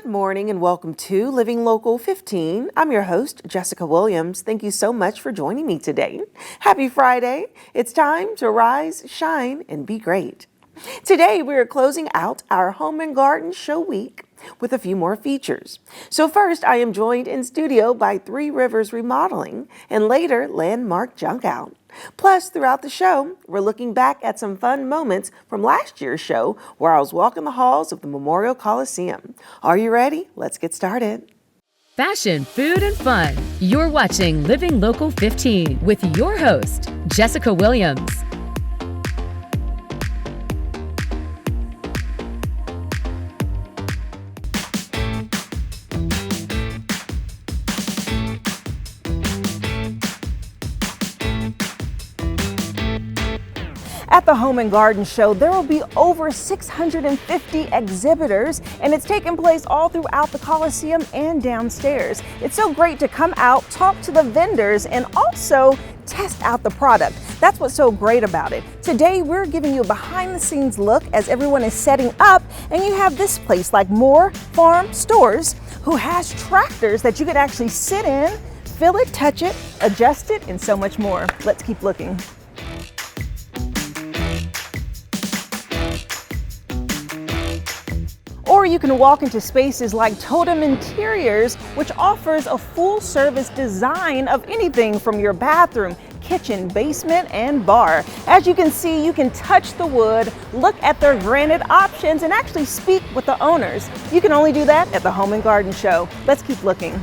morning and welcome to Living Local 15. I'm your host, Jessica Williams. Thank you so much for joining me today. Happy Friday. It's time to rise, shine, and be great. Today, we are closing out our Home and Garden Show Week with a few more features. So first, I am joined in studio by Rivers Remodeling and later Landmark Junk Out. Plus, throughout the show, we're looking back at some fun moments from last year's show where I was walking the halls of the Memorial Coliseum. Are you ready? Let's get started. Fashion, food, and fun. You're watching Living Local 15 with your host, Jessica Williams. At the Home and Garden Show, there will be over 650 exhibitors, and it's taking place all throughout the Coliseum and downstairs. It's so great to come out, talk to the vendors, and also test out the product. That's what's so great about it. Today, we're giving you a behind-the-scenes look as everyone is setting up, and you have this place like Moore Farm Stores, who has tractors that you could actually sit in, feel it, touch it, adjust it, and so much more. Let's keep looking. Or you can walk into spaces like Totem Interiors, which offers a full-service design of anything from your bathroom, kitchen, basement, and bar. As you can see, you can touch the wood, look at their granite options, and actually speak with the owners. You can only do that at the Home and Garden Show. Let's keep looking.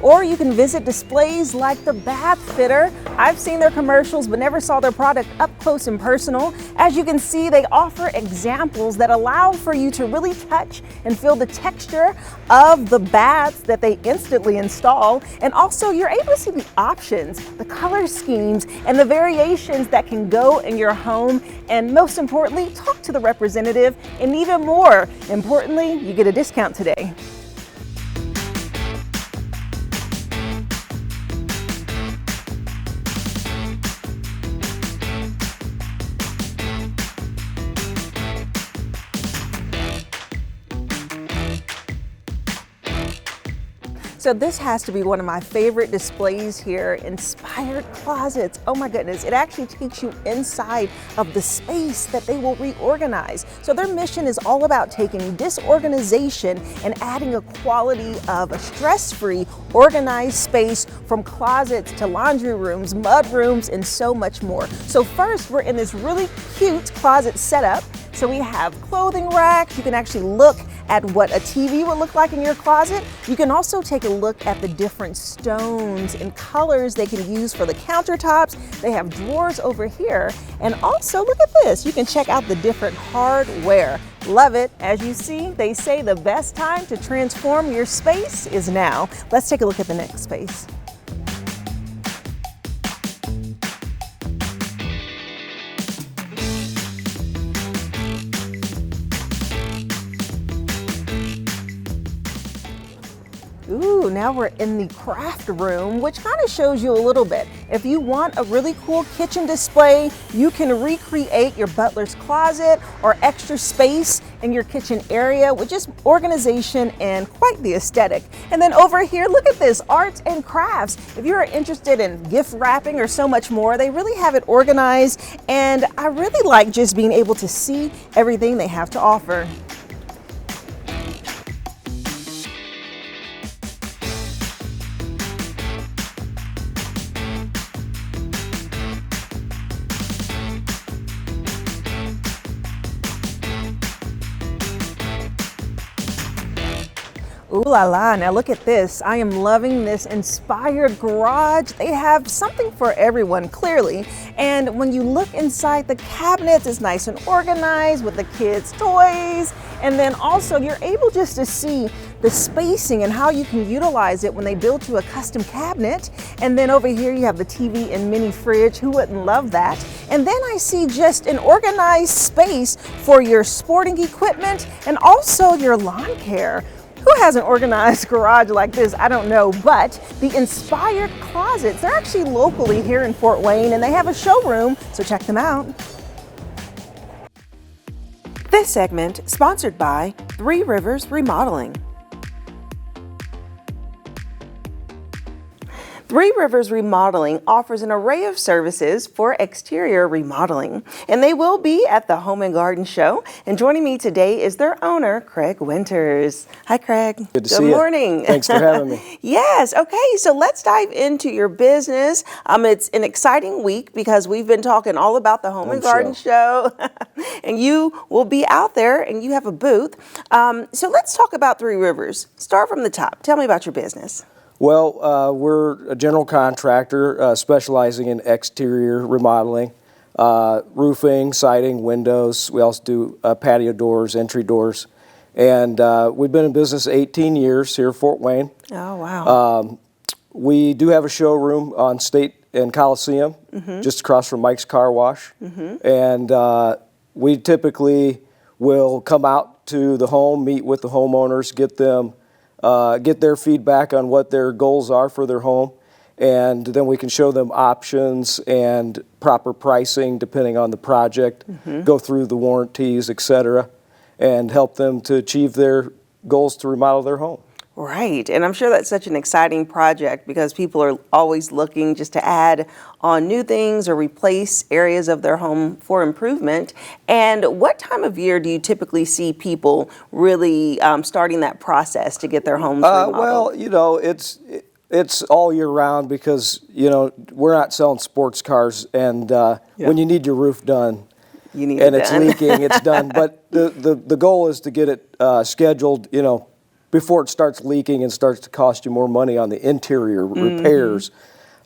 Or you can visit displays like the Bath Fitter. I've seen their commercials but never saw their product up close and personal. As you can see, they offer examples that allow for you to really touch and feel the texture of the baths that they instantly install. And also you're able to see the options, the color schemes, and the variations that can go in your home. And most importantly, talk to the representative. And even more importantly, you get a discount today. So this has to be one of my favorite displays here, Inspired Closets. Oh my goodness, it actually takes you inside of the space that they will reorganize. So their mission is all about taking disorganization and adding a quality of a stress-free, organized space from closets to laundry rooms, mud rooms, and so much more. So first, we're in this really cute closet setup. So we have clothing racks. You can actually look at what a TV would look like in your closet. You can also take a look at the different stones and colors they can use for the countertops. They have drawers over here. And also look at this, you can check out the different hardware. Love it. As you see, they say the best time to transform your space is now. Let's take a look at the next space. Ooh, now we're in the craft room, which kind of shows you a little bit. If you want a really cool kitchen display, you can recreate your butler's closet or extra space in your kitchen area with just organization and quite the aesthetic. And then over here, look at this, arts and crafts. If you're interested in gift wrapping or so much more, they really have it organized. And I really like just being able to see everything they have to offer. Ooh la la, now look at this. I am loving this inspired garage. They have something for everyone, clearly. And when you look inside the cabinets, it's nice and organized with the kids' toys. And then also you're able just to see the spacing and how you can utilize it when they build you a custom cabinet. And then over here you have the TV and mini fridge. Who wouldn't love that? And then I see just an organized space for your sporting equipment and also your lawn care. Who has an organized garage like this? I don't know, but the Inspired Closets, they're actually locally here in Fort Wayne, and they have a showroom, so check them out. This segment sponsored by Rivers Remodeling. Rivers Remodeling offers an array of services for exterior remodeling, and they will be at the Home and Garden Show. And joining me today is their owner, Craig Winters. Hi, Craig. Good to see you. Good morning. Thanks for having me. Yes. Okay. So let's dive into your business. It's an exciting week because we've been talking all about the Home and Garden Show, and you will be out there and you have a booth. So let's talk about Three Rivers. Start from the top. Tell me about your business. Well, we're a general contractor specializing in exterior remodeling, roofing, siding, windows. We also do patio doors, entry doors. And we've been in business 18 years here at Fort Wayne. Oh, wow. We do have a showroom on State and Coliseum, just across from Mike's Car Wash. And we typically will come out to the home, meet with the homeowners, get their feedback on what their goals are for their home, and then we can show them options and proper pricing depending on the project, go through the warranties, etc., and help them to achieve their goals to remodel their home. Right, and I'm sure that's such an exciting project because people are always looking just to add on new things or replace areas of their home for improvement. And what time of year do you typically see people really starting that process to get their homes remodeled? Well, you know, it's all year round because, you know, we're not selling sports cars, and when you need your roof done, it's leaking, it's done. But the goal is to get it scheduled, you know, before it starts leaking and starts to cost you more money on the interior repairs.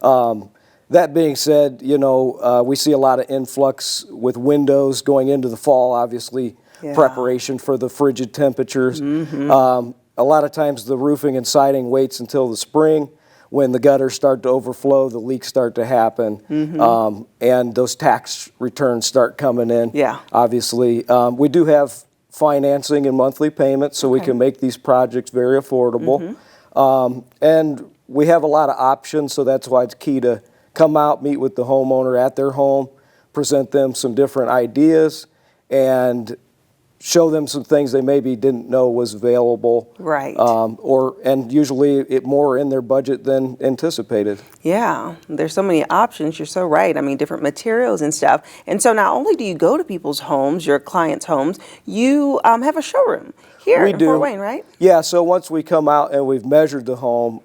That being said, you know, we see a lot of influx with windows going into the fall, obviously, preparation for the frigid temperatures. A lot of times the roofing and siding waits until the spring when the gutters start to overflow, the leaks start to happen, and those tax returns start coming in. Obviously, we do have financing and monthly payments, so we can make these projects very affordable. And we have a lot of options, so that's why it's key to come out, meet with the homeowner at their home, present them some different ideas, and show them some things they maybe didn't know was available. Right. And usually it more in their budget than anticipated. Yeah. There's so many options. You're so right. I mean, different materials and stuff. And so not only do you go to people's homes, your clients' homes, you have a showroom here in Fort Wayne, right? Yeah. So once we come out and we've measured the home,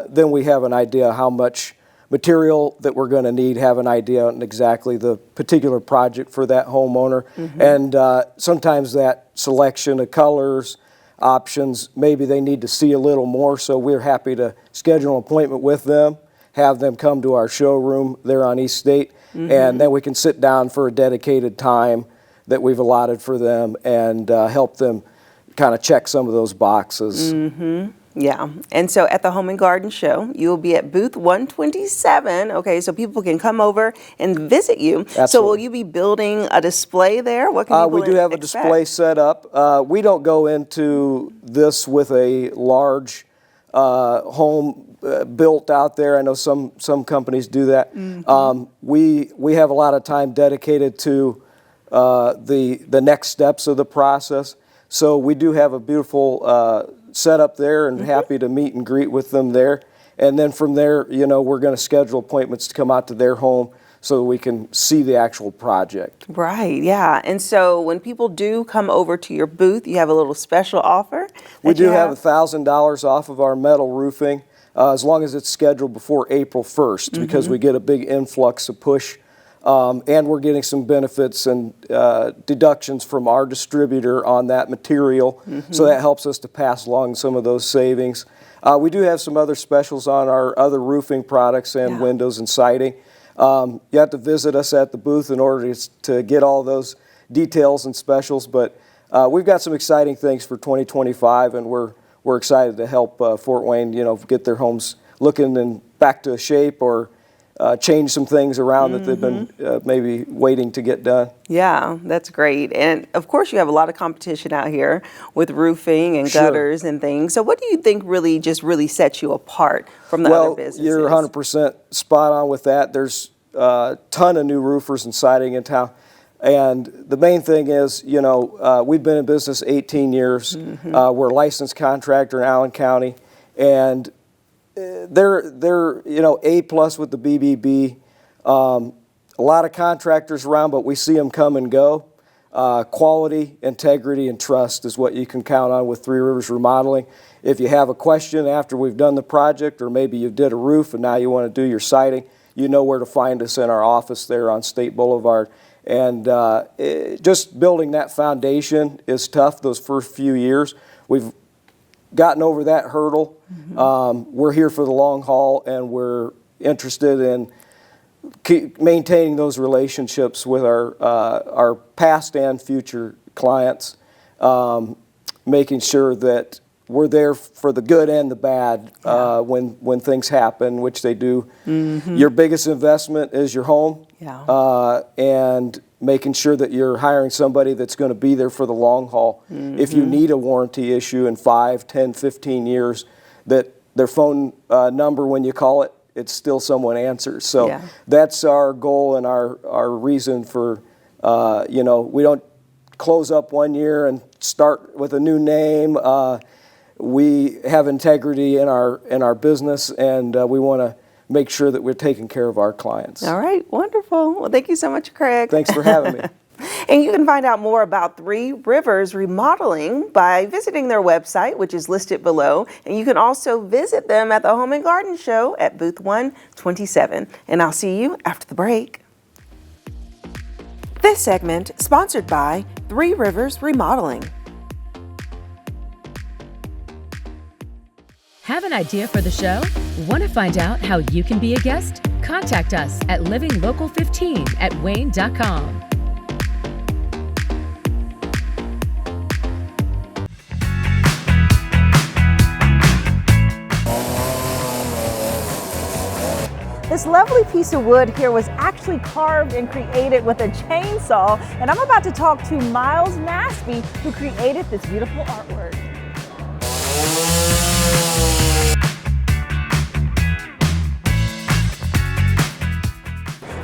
then we have an idea how much material that we're going to need, have an idea on exactly the particular project for that homeowner. And sometimes that selection of colors, options, maybe they need to see a little more, so we're happy to schedule an appointment with them, have them come to our showroom there on East State, and then we can sit down for a dedicated time that we've allotted for them and help them kind of check some of those boxes. Yeah, and so at the Home and Garden Show, you'll be at booth 127, okay, so people can come over and visit you. Absolutely. So will you be building a display there? What can people We do have a display set up. We don't go into this with a large home built out there. I know some companies do that. We have a lot of time dedicated to the next steps of the process. So we do have a beautiful set up there, and happy to meet and greet with them there. And then from there, you know, we're going to schedule appointments to come out to their home so we can see the actual project. Right, yeah. And so when people do come over to your booth, you have a little special offer? We do have $1,000 off of our metal roofing as long as it's scheduled before April 1st, because we get a big influx of push. And we're getting some benefits and deductions from our distributor on that material, so that helps us to pass along some of those savings. We do have some other specials on our other roofing products and windows and siding. You have to visit us at the booth in order to get all those details and specials, but we've got some exciting things for 2025, and we're excited to help Fort Wayne, you know, get their homes looking and back to shape, or change some things around that they've been maybe waiting to get done. Yeah, that's great. And of course, you have a lot of competition out here with roofing and Sure. gutters and things. So what do you think really sets you apart from the other businesses? You're 100% spot on with that. There's a ton of new roofers and siding in town. And the main thing is, we've been in business 18 years. We're a licensed contractor in Allen County. And they're A+ with the BBB. A lot of contractors around, but we see them come and go. Quality, integrity, and trust is what you can count on with Three Rivers Remodeling. If you have a question after we've done the project, or maybe you did a roof and now you want to do your siding, you know where to find us in our office there on State Boulevard. And just building that foundation is tough those first few years. We've gotten over that hurdle. We're here for the long haul, and we're interested in maintaining those relationships with our past and future clients, making sure that we're there for the good and the bad when things happen, which they do. Your biggest investment is your home, and making sure that you're hiring somebody that's going to be there for the long haul. If you need a warranty issue in 5, 10, 15 years, that their phone number when you call it, it's still someone answers. So that's our goal and our reason for, we don't close up one year and start with a new name. We have integrity in our business, and we want to make sure that we're taking care of our clients. All right, wonderful. Well, thank you so much, Craig. Thanks for having me. And you can find out more about Three Rivers Remodeling by visiting their website, which is listed below. And you can also visit them at the Home and Garden Show at booth 127. And I'll see you after the break. This segment sponsored by Three Rivers Remodeling. Have an idea for the show? Want to find out how you can be a guest? Contact us at livinglocal15@wayne.com. This lovely piece of wood here was actually carved and created with a chainsaw, and I'm about to talk to Miles Nasby, who created this beautiful artwork.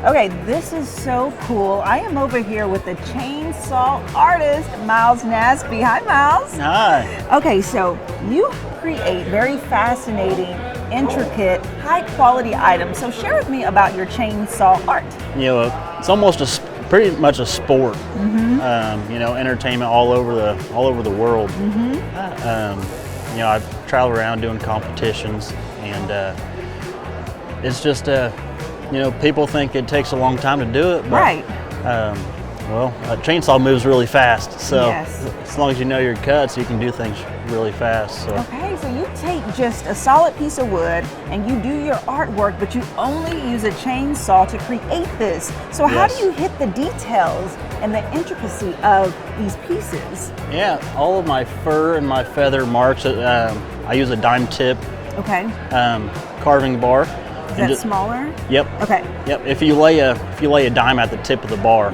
Okay, this is so cool. I am over here with the chainsaw artist, Miles Nasby. Hi, Miles. Hi. Okay, so you create very fascinating, intricate, high-quality items. So share with me about your chainsaw art. It's almost pretty much a sport. Entertainment all over the world. I travel around doing competitions, and it's just people think it takes a long time to do it, but right. A chainsaw moves really fast, so as long as you know your cuts, you can do things really fast. So. Okay, so you take just a solid piece of wood and you do your artwork, but you only use a chainsaw to create this. So how do you hit the details and the intricacy of these pieces? Yeah, all of my fur and my feather marks, I use a dime tip carving bar. Is that smaller? Yep. Okay. Yep. If you lay a dime at the tip of the bar,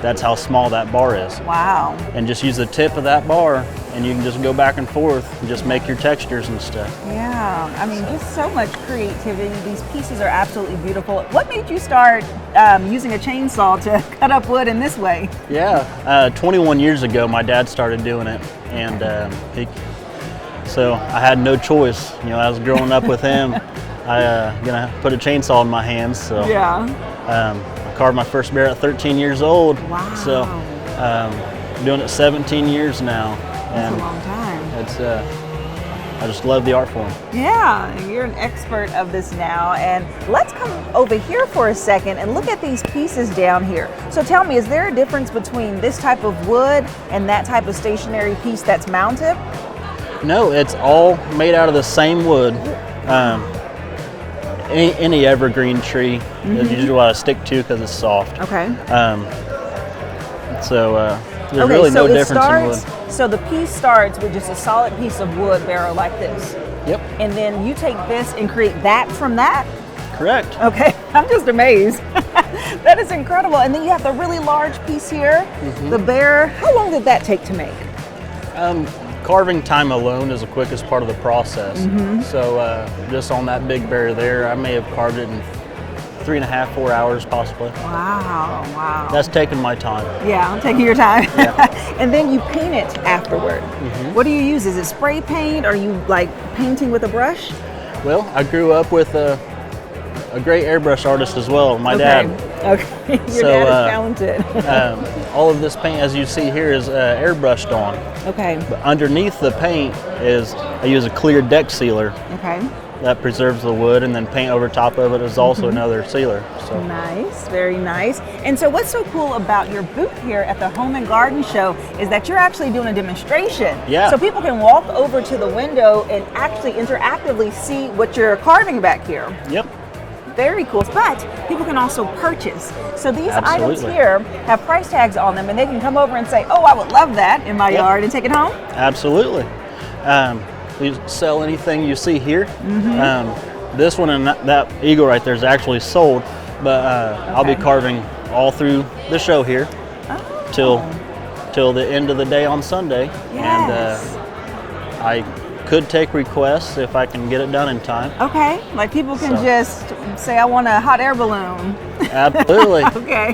that's how small that bar is. Wow. And just use the tip of that bar, and you can just go back and forth and just make your textures and stuff. Yeah. I mean, just so much creativity. These pieces are absolutely beautiful. What made you start using a chainsaw to cut up wood in this way? Yeah. 21 years ago, my dad started doing it, and so I had no choice. I was growing up with him. I gonna put a chainsaw in my hands, so I carved my first bear at 13 years old. Wow. So doing it 17 years now. That's a long time. It's I just love the art form. Yeah, you're an expert of this now, and let's come over here for a second and look at these pieces down here. So tell me, is there a difference between this type of wood and that type of stationary piece that's mounted? No, it's all made out of the same wood. Any evergreen tree is usually what I stick to because it's soft. Okay. There's really no difference in wood. So the piece starts with just a solid piece of wood barrel like this. Yep. And then you take this and create that from that? Correct. Okay, I'm just amazed. That is incredible. And then you have the really large piece here, the bear. How long did that take to make? Carving time alone is the quickest part of the process. So just on that big bear there, I may have carved it in 3.5, 4 hours possibly. Wow, wow. That's taking my time. Yeah, I'm taking your time. Yeah. And then you paint it afterward. What do you use? Is it spray paint? Are you like painting with a brush? Well, I grew up with a great airbrush artist as well, my dad. Okay, your dad is talented. All of this paint, as you see here, is airbrushed on. Okay. But underneath the paint I use a clear deck sealer. Okay. That preserves the wood, and then paint over top of it is also another sealer. So. Nice, very nice. And so what's so cool about your booth here at the Home and Garden Show is that you're actually doing a demonstration. Yeah. So people can walk over to the window and actually interactively see what you're carving back here. Yep. Very cool. But people can also purchase. So these items Absolutely. here have price tags on them, and they can come over and say, oh, I would love that in my yard, and take it home? Absolutely. You sell anything you see here. This one and that eagle right there is actually sold, but I'll be carving all through the show here till the end of the day on Sunday. Yes. And I could take requests if I can get it done in time. Okay, like people can just say, I want a hot air balloon. Absolutely. Okay.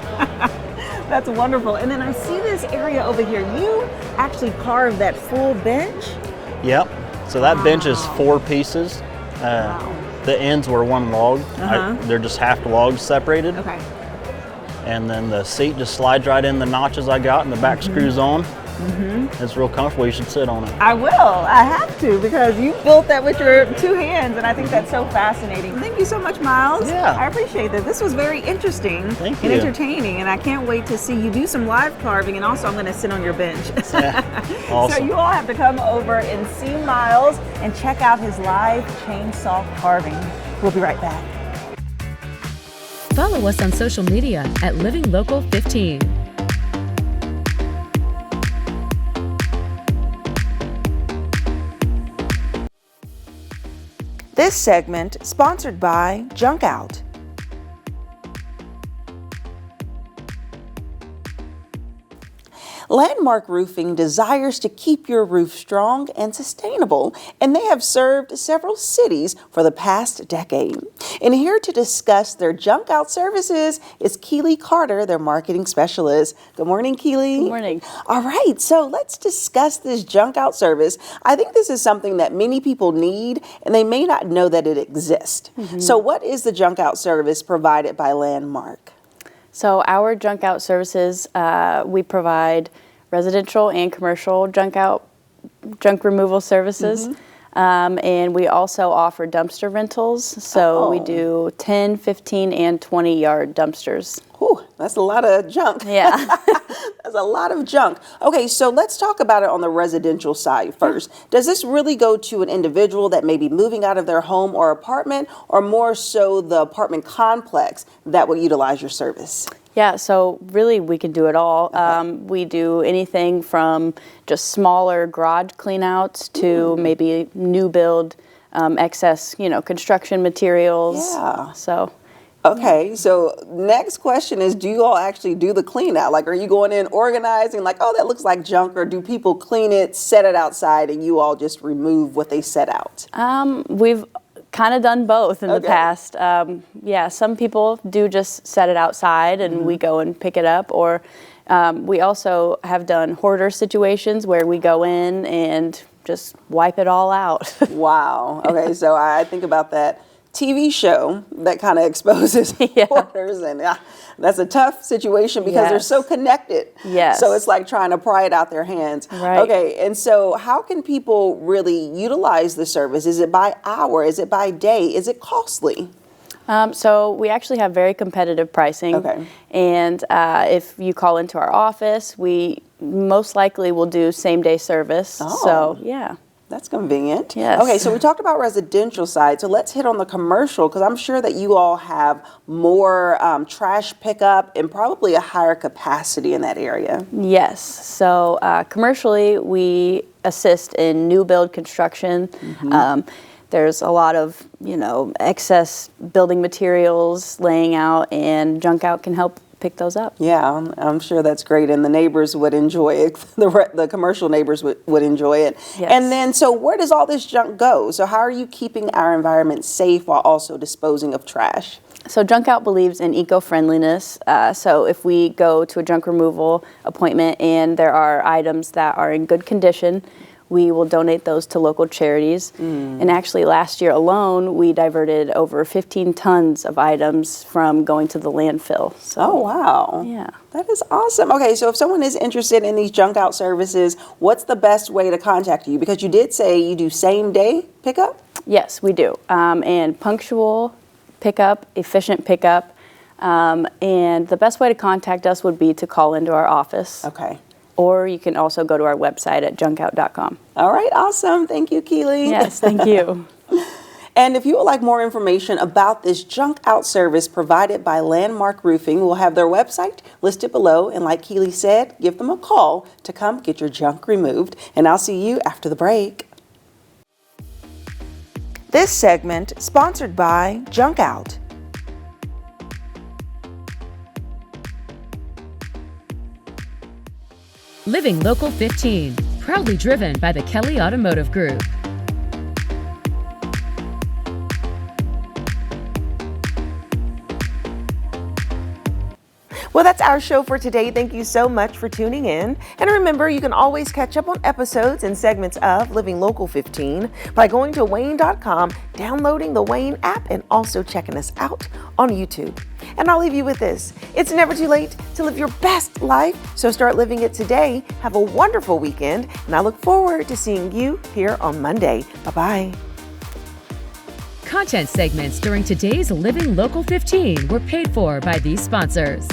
That's wonderful. And then I see this area over here. You actually carved that full bench? Yep. So that bench is 4 pieces. The ends were 1 log. They're just half logs separated. Okay. And then the seat just slides right in the notches I got, and the back screws on. It's real comfortable. You should sit on it. I will. I have to, because you built that with your 2 hands, and I think that's so fascinating. Thank you so much, Miles. Yeah. I appreciate that. This was very interesting Thank and you. entertaining, and I can't wait to see you do some live carving, and also I'm going to sit on your bench. Awesome. So you all have to come over and see Miles and check out his live chainsaw carving. We'll be right back. Follow us on social media at Living Local 15. This segment sponsored by Junk Out. Landmark Roofing desires to keep your roof strong and sustainable, and they have served several cities for the past decade. And here to discuss their Junk Out services is Keely Carter, their marketing specialist. Good morning, Keely. Good morning. All right, so let's discuss this Junk Out service. I think this is something that many people need, and they may not know that it exists. So what is the Junk Out service provided by Landmark? So our junk out services, we provide residential and commercial junk removal services. And we also offer dumpster rentals. So we do 10, 15, and 20 yard dumpsters. Whew, that's a lot of junk. Yeah. That's a lot of junk. Okay, so let's talk about it on the residential side first. Does this really go to an individual that may be moving out of their home or apartment, or more so the apartment complex that will utilize your service? Yeah, so really we can do it all. We do anything from just smaller garage cleanouts to maybe new build, excess, construction materials. Yeah. So. Okay, so next question is, do you all actually do the clean out? Like, are you going in organizing, like, oh, that looks like junk, or do people clean it, set it outside, and you all just remove what they set out? We've kind of done both in the past. Yeah, some people do just set it outside and we go and pick it up, or we also have done hoarder situations where we go in and just wipe it all out. Wow. Okay, so I think about that TV show that kind of exposes hoarders, and that's a tough situation because they're so connected. Yes. So it's like trying to pry it out their hands. Right. Okay, and so how can people really utilize the service? Is it by hour? Is it by day? Is it costly? So we actually have very competitive pricing. Okay. And if you call into our office, we most likely will do same day service. Oh. So, yeah. That's convenient. Yes. Okay, so we talked about residential side, so let's hit on the commercial, because I'm sure that you all have more trash pickup and probably a higher capacity in that area. Yes. So commercially, we assist in new build construction. there's a lot of, excess building materials laying out, and Junk Out can help pick those up. Yeah, I'm sure that's great, and the neighbors would enjoy it. The commercial neighbors would enjoy it. Yes. And then, so where does all this junk go? So how are you keeping our environment safe while also disposing of trash? So Junk Out believes in eco-friendliness. So if we go to a junk removal appointment and there are items that are in good condition, we will donate those to local charities. And actually last year alone, we diverted over 15 tons of items from going to the landfill. So, oh, wow. Yeah. That is awesome. Okay, so if someone is interested in these Junk Out services, what's the best way to contact you? Because you did say you do same day pickup? Yes, we do. And punctual pickup, efficient pickup. And the best way to contact us would be to call into our office. Okay. Or you can also go to our website at junkout.com. All right, awesome. Thank you, Keely. Yes, thank you. And if you would like more information about this Junk Out service provided by Landmark Roofing, we'll have their website listed below. And like Keely said, give them a call to come get your junk removed. And I'll see you after the break. This segment sponsored by Junk Out. Living Local 15, proudly driven by the Kelly Automotive Group. Well, that's our show for today. Thank you so much for tuning in. And remember, you can always catch up on episodes and segments of Living Local 15 by going to WANE.com, downloading the WANE app, and also checking us out on YouTube. And I'll leave you with this. It's never too late to live your best life, so start living it today. Have a wonderful weekend, and I look forward to seeing you here on Monday. Bye-bye. Content segments during today's Living Local 15 were paid for by these sponsors.